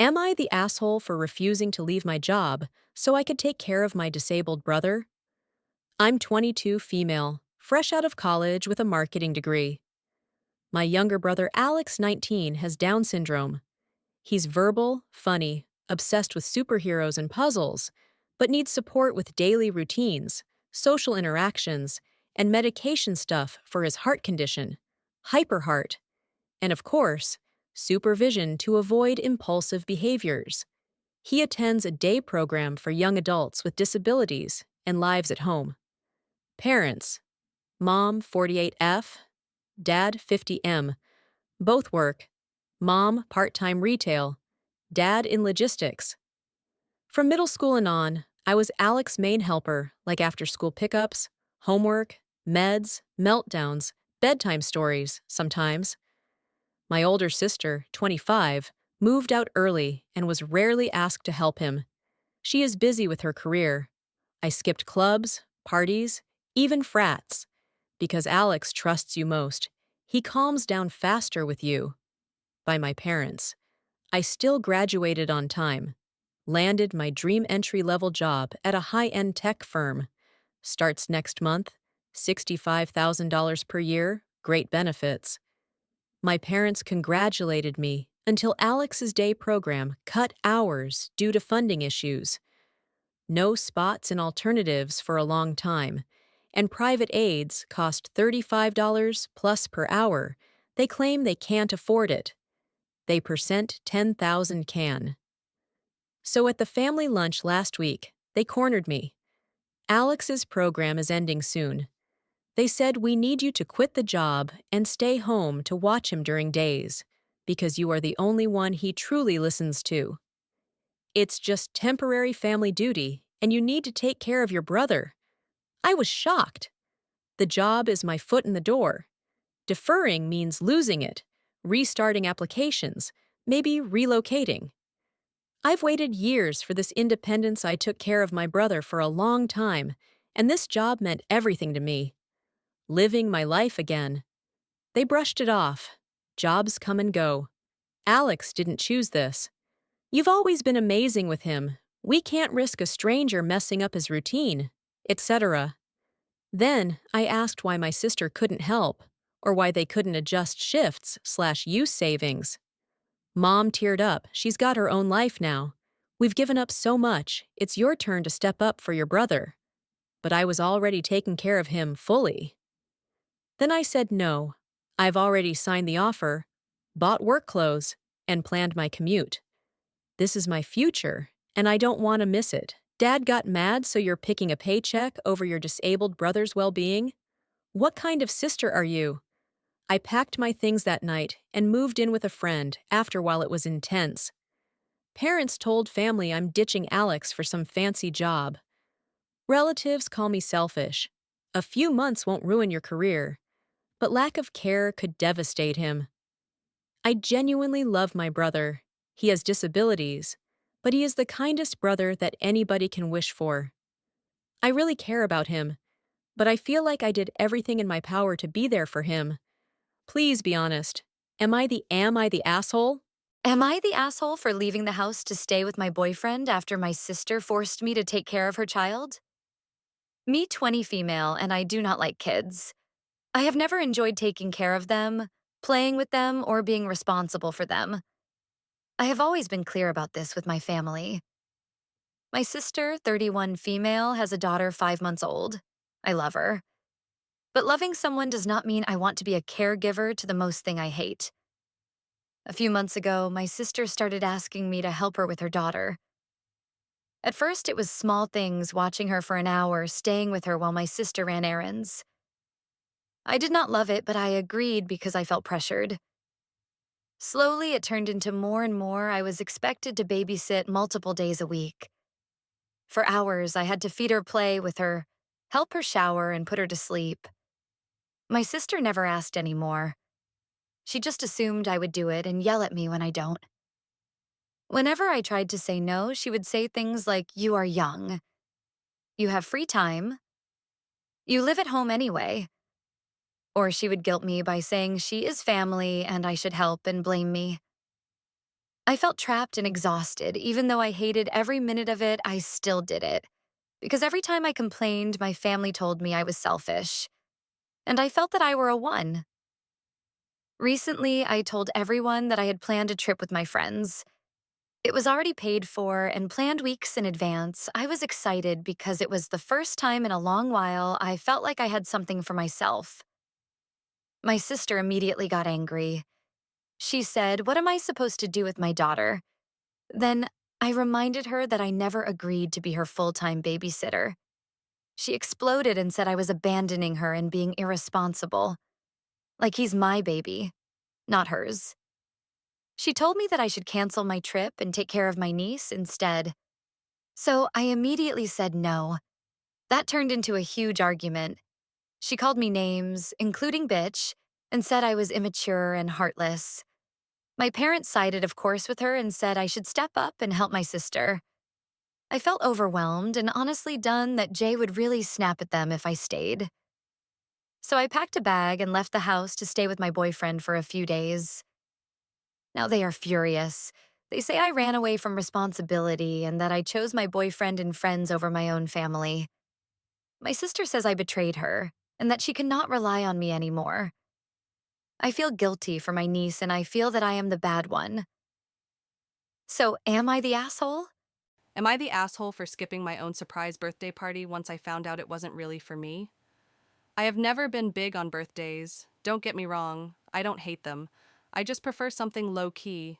Am I the asshole for refusing to leave my job so I could take care of my disabled brother? I'm 22, female, fresh out of college with a marketing degree. My younger brother Alex, 19, has Down syndrome. He's verbal, funny, obsessed with superheroes and puzzles, but needs support with daily routines, social interactions, and medication stuff for his heart condition, hyperheart, and of course, supervision to avoid impulsive behaviors. He attends a day program for young adults with disabilities and lives at home. Parents: Mom 48F, Dad 50M. Both work. Mom part-time retail, Dad in logistics. From middle school and on, I was Alex's main helper, like after-school pickups, homework, meds, meltdowns, bedtime stories, sometimes. My older sister, 25, moved out early and was rarely asked to help him. She is busy with her career. I skipped clubs, parties, even frats. Because Alex trusts you most. He calms down faster with you. By my parents. I still graduated on time. Landed my dream entry-level job at a high-end tech firm. Starts next month, $65,000 per year, great benefits. My parents congratulated me until Alex's day program cut hours due to funding issues. No spots and alternatives for a long time, and private aides cost $35 plus per hour. They claim they can't afford it. They percent 10,000 can. So at the family lunch last week, they cornered me. Alex's program is ending soon. They said we need you to quit the job and stay home to watch him during days, because you are the only one he truly listens to. It's just temporary family duty, and you need to take care of your brother. I was shocked. The job is my foot in the door. Deferring means losing it, restarting applications, maybe relocating. I've waited years for this independence. I took care of my brother for a long time, and this job meant everything to me. Living my life again. They brushed it off. Jobs come and go. Alex didn't choose this. You've always been amazing with him. We can't risk a stranger messing up his routine, etc. Then I asked why my sister couldn't help, or why they couldn't adjust shifts/use savings. Mom teared up. She's got her own life now. We've given up so much. It's your turn to step up for your brother. But I was already taking care of him fully. Then I said no. I've already signed the offer, bought work clothes, and planned my commute. This is my future, and I don't want to miss it. Dad got mad, so you're picking a paycheck over your disabled brother's well-being? What kind of sister are you? I packed my things that night and moved in with a friend after while it was intense. Parents told family I'm ditching Alex for some fancy job. Relatives call me selfish. A few months won't ruin your career, but lack of care could devastate him. I genuinely love my brother. He has disabilities, but he is the kindest brother that anybody can wish for. I really care about him, but I feel like I did everything in my power to be there for him. Please be honest. Am I the asshole? Am I the asshole for leaving the house to stay with my boyfriend after my sister forced me to take care of her child? Me, 20 female, and I do not like kids. I have never enjoyed taking care of them, playing with them, or being responsible for them. I have always been clear about this with my family. My sister, 31 female, has a daughter 5 months old. I love her. But loving someone does not mean I want to be a caregiver to the most thing I hate. A few months ago, my sister started asking me to help her with her daughter. At first, it was small things, watching her for an hour, staying with her while my sister ran errands. I did not love it, but I agreed because I felt pressured. Slowly, it turned into more and more. I was expected to babysit multiple days a week. For hours, I had to feed her, play with her, help her shower, and put her to sleep. My sister never asked any more. She just assumed I would do it and yell at me when I don't. Whenever I tried to say no, she would say things like, "You are young. You have free time. You live at home anyway." Or she would guilt me by saying she is family and I should help and blame me. I felt trapped and exhausted. Even though I hated every minute of it, I still did it. Because every time I complained, my family told me I was selfish. And I felt that I were a one. Recently, I told everyone that I had planned a trip with my friends. It was already paid for and planned weeks in advance. I was excited because it was the first time in a long while I felt like I had something for myself. My sister immediately got angry. She said, "What am I supposed to do with my daughter?" Then I reminded her that I never agreed to be her full-time babysitter. She exploded and said I was abandoning her and being irresponsible. Like he's my baby, not hers. She told me that I should cancel my trip and take care of my niece instead. So I immediately said no. That turned into a huge argument. She called me names, including bitch, and said I was immature and heartless. My parents sided, of course, with her and said I should step up and help my sister. I felt overwhelmed and honestly done that Jay would really snap at them if I stayed. So I packed a bag and left the house to stay with my boyfriend for a few days. Now they are furious. They say I ran away from responsibility and that I chose my boyfriend and friends over my own family. My sister says I betrayed her and that she cannot rely on me anymore. I feel guilty for my niece and I feel that I am the bad one. So am I the asshole? Am I the asshole for skipping my own surprise birthday party once I found out it wasn't really for me? I have never been big on birthdays. Don't get me wrong, I don't hate them. I just prefer something low-key.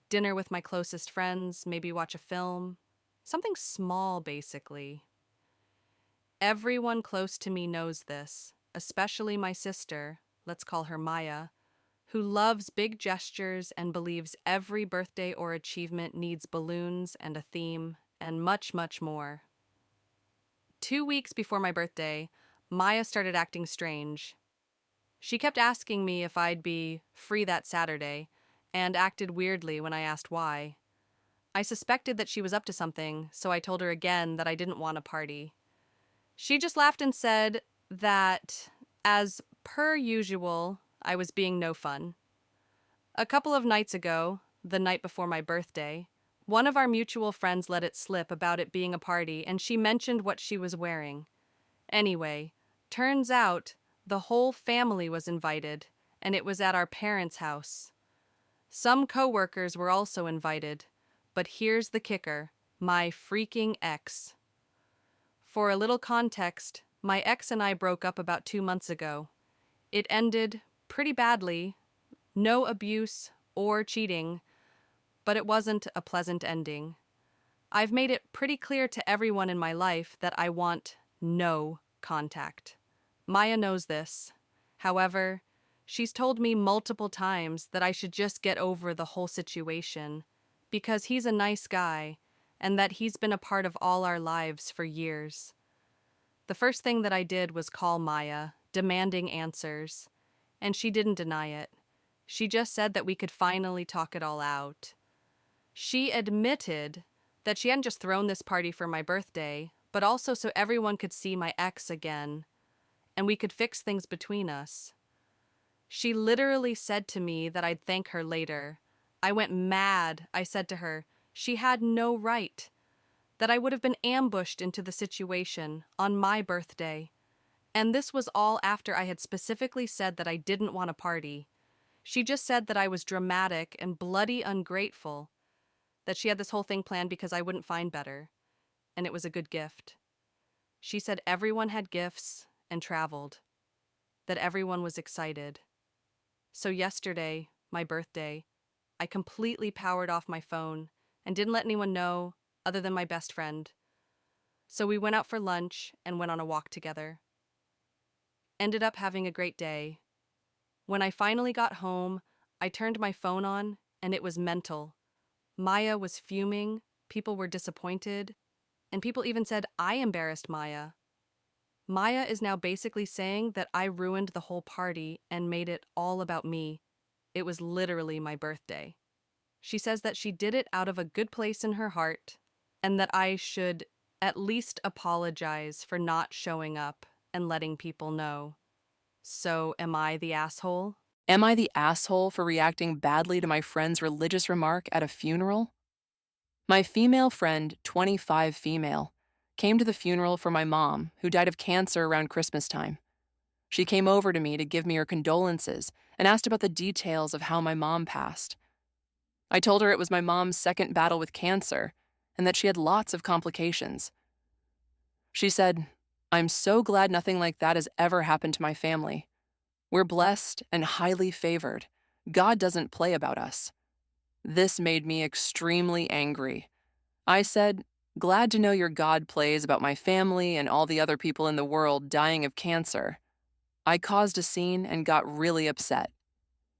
Dinner with my closest friends, maybe watch a film. Something small, basically. Everyone close to me knows this, especially my sister, let's call her Maya, who loves big gestures and believes every birthday or achievement needs balloons and a theme and much, much more. 2 weeks before my birthday, Maya started acting strange. She kept asking me if I'd be free that Saturday, and acted weirdly when I asked why. I suspected that she was up to something, so I told her again that I didn't want a party. She just laughed and said that, as per usual, I was being no fun. A couple of nights ago, the night before my birthday, one of our mutual friends let it slip about it being a party, and she mentioned what she was wearing. Anyway, turns out the whole family was invited, and it was at our parents' house. Some coworkers were also invited, but here's the kicker: my freaking ex. For a little context, my ex and I broke up about 2 months ago. It ended pretty badly, no abuse or cheating, but it wasn't a pleasant ending. I've made it pretty clear to everyone in my life that I want no contact. Maya knows this. However, she's told me multiple times that I should just get over the whole situation because he's a nice guy and that he's been a part of all our lives for years. The first thing that I did was call Maya, demanding answers, and she didn't deny it. She just said that we could finally talk it all out. She admitted that she hadn't just thrown this party for my birthday, but also so everyone could see my ex again, and we could fix things between us. She literally said to me that I'd thank her later. I went mad. I said to her, she had no right, that I would have been ambushed into the situation on my birthday. And this was all after I had specifically said that I didn't want a party. She just said that I was dramatic and bloody ungrateful, that she had this whole thing planned because I wouldn't find better, and it was a good gift. She said everyone had gifts and traveled, that everyone was excited. So yesterday, my birthday, I completely powered off my phone and didn't let anyone know other than my best friend. So we went out for lunch and went on a walk together. Ended up having a great day. When I finally got home, I turned my phone on and it was mental. Maya was fuming, people were disappointed, and people even said I embarrassed Maya. Maya is now basically saying that I ruined the whole party and made it all about me. It was literally my birthday. She says that she did it out of a good place in her heart and that I should at least apologize for not showing up and letting people know. So am I the asshole? Am I the asshole for reacting badly to my friend's religious remark at a funeral? My female friend, 25 female, came to the funeral for my mom, who died of cancer around Christmas time. She came over to me to give me her condolences and asked about the details of how my mom passed. I told her it was my mom's second battle with cancer and that she had lots of complications. She said, "I'm so glad nothing like that has ever happened to my family. We're blessed and highly favored. God doesn't play about us." This made me extremely angry. I said, "Glad to know your God plays about my family and all the other people in the world dying of cancer." I caused a scene and got really upset.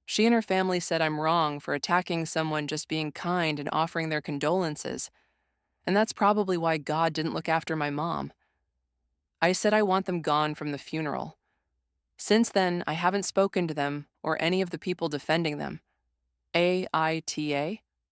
She and her family said I'm wrong for attacking someone just being kind and offering their condolences, and that's probably why God didn't look after my mom. I said I want them gone from the funeral. Since then, I haven't spoken to them or any of the people defending them. AITA?